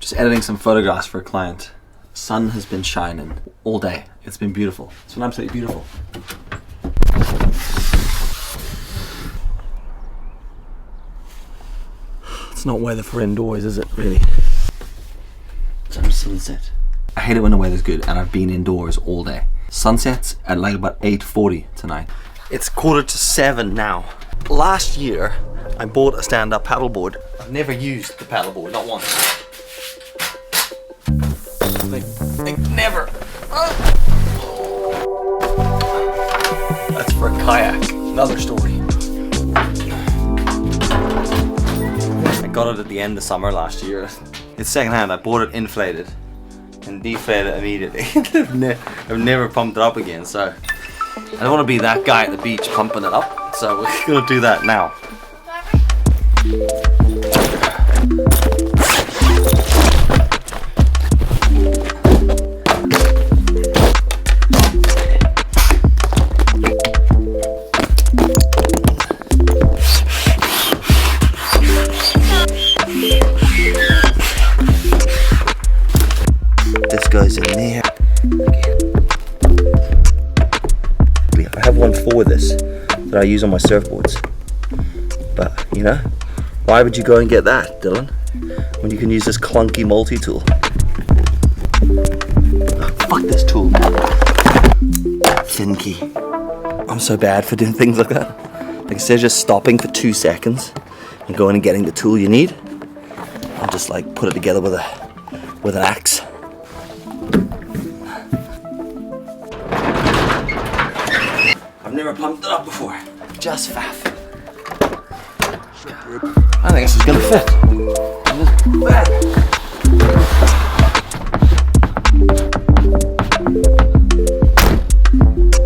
Just editing some photographs for a client. Sun has been shining all day. It's been beautiful. It's been absolutely beautiful. It's not weather for indoors, is it, really? Some sunset. I hate it when the weather's good and I've been indoors all day. Sunset's at like about 8:40 tonight. It's 6:45 now. Last year, I bought a stand-up paddleboard. I've never used the paddleboard, not once. Like never. That's for a kayak. Another story. I got it at the end of summer last year. It's secondhand. I bought it inflated and deflated it immediately. I've never pumped it up again, so I don't want to be that guy at the beach pumping it up. So we're gonna do that now. This goes in there. I have one for this that I use on my surfboards. But, you know, why would you go and get that, Dylan, when you can use this clunky multi-tool? Oh, fuck this tool. Thin key. I'm so bad for doing things like that. Like instead of just stopping for 2 seconds and going and getting the tool you need, I'll just like put it together with an axe. I've never pumped it up before. Just faff. I think this is gonna fit.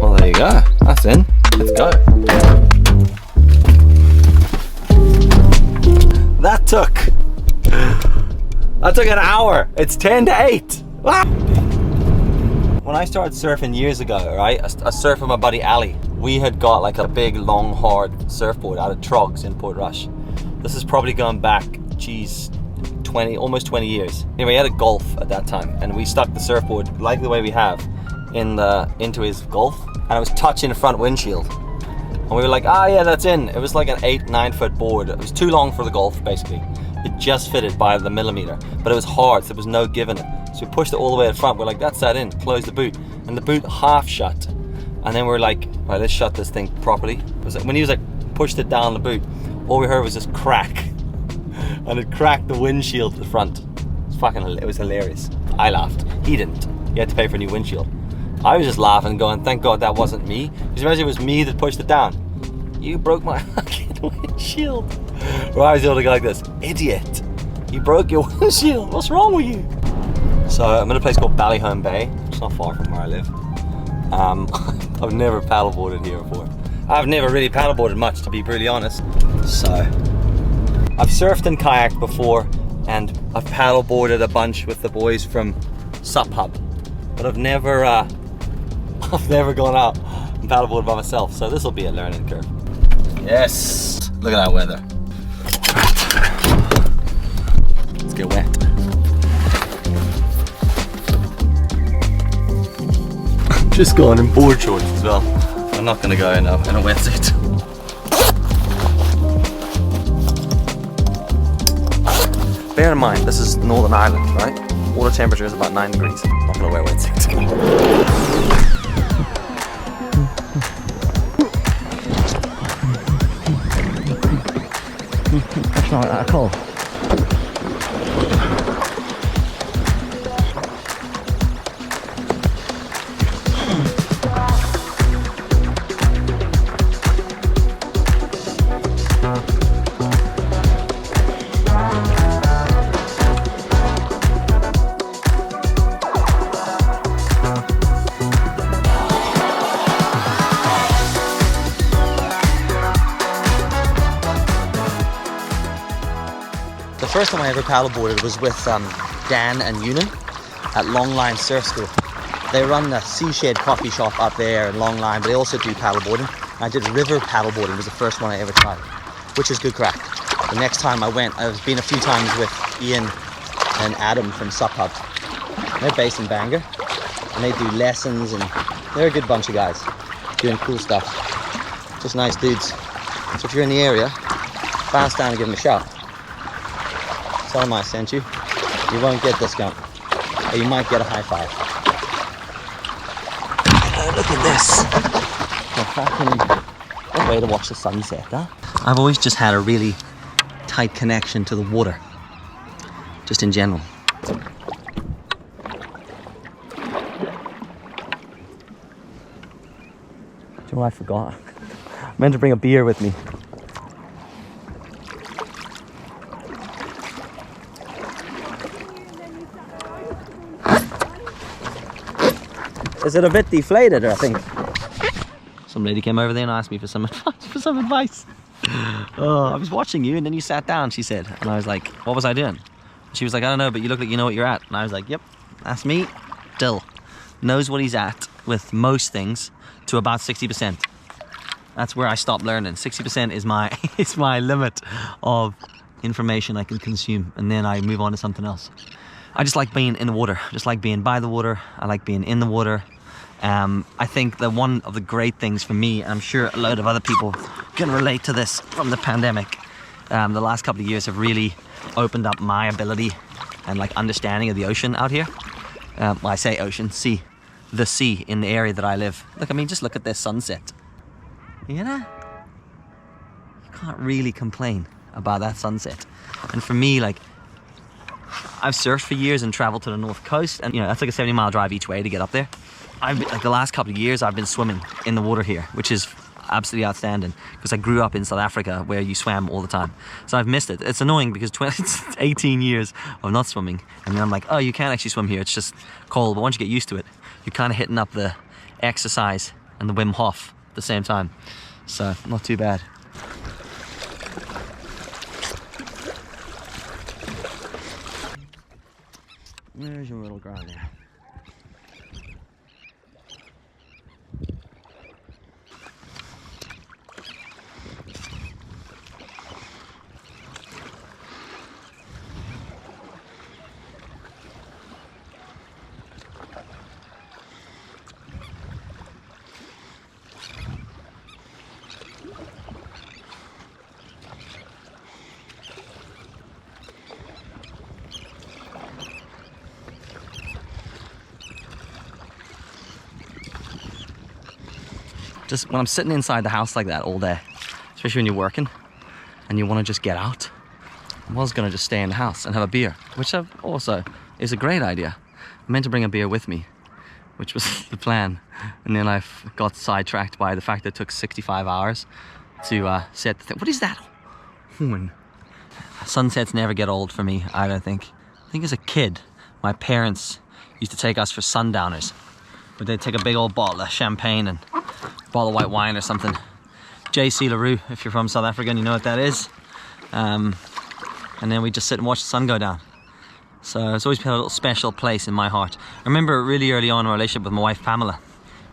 Well, there you go. That's in. Let's go. That took an hour. It's 10 to 8. Ah! When I started surfing years ago, right, I surfed with my buddy Ali. We had got like a big, long, hard surfboard out of Trogs in Portrush. This is probably going back, geez, almost 20 years. Anyway, he had a Golf at that time, and we stuck the surfboard, like the way we have, into his Golf, and it was touching the front windshield. And we were like, ah, yeah, that's in. It was like an 8-9 foot board. It was too long for the Golf, basically. It just fitted by the millimeter, but it was hard, so there was no giving it. So we pushed it all the way to the front. We're like, that's that in, close the boot. And the boot half shut. And then we're like, right, let's shut this thing properly. It was like, when he was like, pushed it down the boot, all we heard was this crack. And it cracked the windshield at the front. It was hilarious. I laughed. He didn't. He had to pay for a new windshield. I was just laughing, going, thank God that wasn't me. Because imagine it was me that pushed it down. You broke my fucking windshield. Or I was able to go like this, idiot. You broke your windshield. What's wrong with you? So I'm in a place called Ballyholme Bay. It's not far from where I live. I've never paddleboarded here before. I've never really paddleboarded much, to be brutally honest. So I've surfed and kayaked before, and I've paddleboarded a bunch with the boys from SUPHUB, but I've never gone out and paddleboarded by myself. So this will be a learning curve. Yes, look at that weather. Let's get wet. Just going in board shorts as well. I'm not going to go in a wetsuit. Bear in mind, this is Northern Ireland, right? Water temperature is about 9 degrees. I'm not going to wear a wetsuit. That's not that cold. The first time I ever paddleboarded was with Dan and Eunan at Longline Surf School. They run the Seashed coffee shop up there in Longline, but they also do paddleboarding. I did river paddleboarding, was the first one I ever tried, which is good crack. The next time I went, I've been a few times with Iain and Adam from SUPHUB. They're based in Bangor, and they do lessons, and they're a good bunch of guys doing cool stuff. Just nice dudes. So if you're in the area, bounce down and give them a shout. Tell them I sent you. You won't get discount, or you might get a high five. Look at this. What way to watch the sunset, huh? I've always just had a really tight connection to the water, just in general. Do you know what I forgot? I meant to bring a beer with me. Is it a bit deflated, I think? Some lady came over there and asked me for some advice. Oh, I was watching you and then you sat down, she said. And I was like, what was I doing? She was like, I don't know, but you look like you know what you're at. And I was like, yep, that's me. Dill knows what he's at with most things to about 60%. That's where I stop learning. 60% is my is my limit of information I can consume, and then I move on to something else. I just like being in the water. I just like being by the water. I like being in the water. I think that one of the great things for me, and I'm sure a load of other people can relate to this from the pandemic, the last couple of years have really opened up my ability and like understanding of the ocean out here. Well, I say ocean, sea. The sea in the area that I live. Look, I mean, just look at this sunset. You know? You can't really complain about that sunset. And for me, like, I've surfed for years and traveled to the north coast, and you know, that's like a 70-mile drive each way to get up there. Like the last couple of years I've been swimming in the water here, which is absolutely outstanding because I grew up in South Africa where you swam all the time. So I've missed it. It's annoying because it's 18 years of not swimming, and then I'm like, oh, you can't actually swim here, it's just cold. But once you get used to it, you're kind of hitting up the exercise and the Wim Hof at the same time. So not too bad. There's your little girl there. Just when I'm sitting inside the house like that all day, especially when you're working and you want to just get out, I was going to just stay in the house and have a beer, which also is a great idea. I meant to bring a beer with me, which was the plan. And then I got sidetracked by the fact that it took 65 hours to set the thing. What is that horn? Sunsets never get old for me, I don't think. I think as a kid, my parents used to take us for sundowners. But they'd take a big old bottle of champagne and a bottle of white wine or something. JC LaRue, if you're from South Africa and you know what that is. And then we just sit and watch the sun go down. So it's always been a little special place in my heart. I remember really early on in our relationship with my wife Pamela.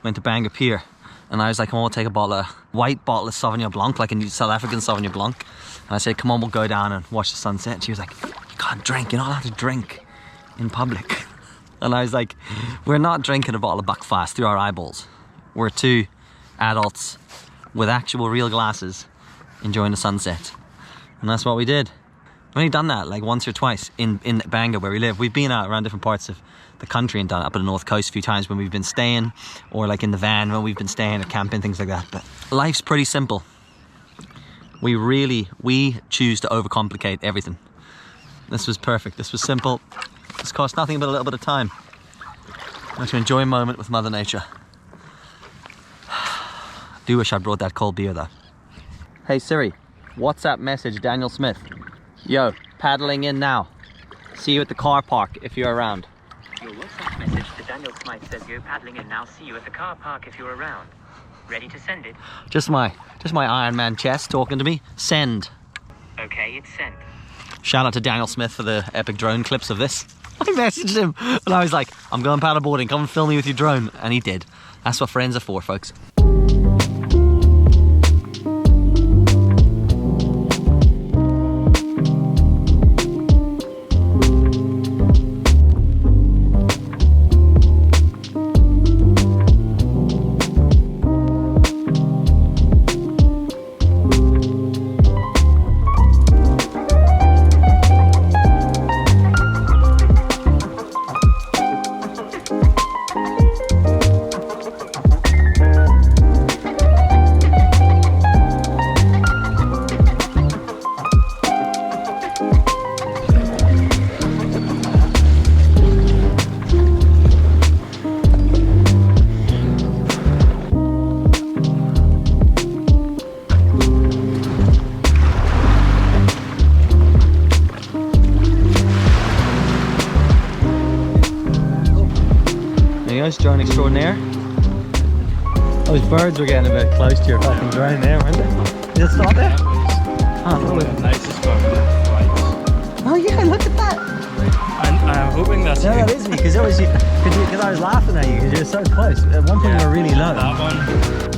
Went to Bangor Pier and I was like, come on, we'll take a white bottle of Sauvignon Blanc, like a South African Sauvignon Blanc. And I said, come on, we'll go down and watch the sunset. And she was like, you can't drink, you're not allowed to drink in public. And I was like, we're not drinking a bottle of Buckfast through our eyeballs. We're two adults with actual real glasses enjoying the sunset. And that's what we did. I've only done that like once or twice in Bangor where we live. We've been out around different parts of the country and done it up at the north coast a few times when we've been staying, or like in the van when we've been staying or camping, things like that. But life's pretty simple. We choose to overcomplicate everything. This was perfect. This was simple. This cost nothing but a little bit of time. I'm going to enjoy a moment with Mother Nature. I do wish I brought that cold beer though. Hey Siri, WhatsApp message Daniel Smith. Yo, paddling in now. See you at the car park if you're around. Your WhatsApp message to Daniel Smith says you're paddling in now. See you at the car park if you're around. Ready to send it? Just my Iron Man chest talking to me. Send. Okay, it's sent. Shout out to Daniel Smith for the epic drone clips of this. I messaged him and I was like, I'm going paddleboarding, come and film me with your drone. And he did. That's what friends are for, folks. Adios, drone extraordinaire. Those birds were getting a bit close to your fucking drone there, weren't they? Did it stop there? The nicest one with lights. Oh yeah, look at that. I'm hoping that's No, you. that is me, because I was laughing at you because you're so close. At one point you were really low. That one.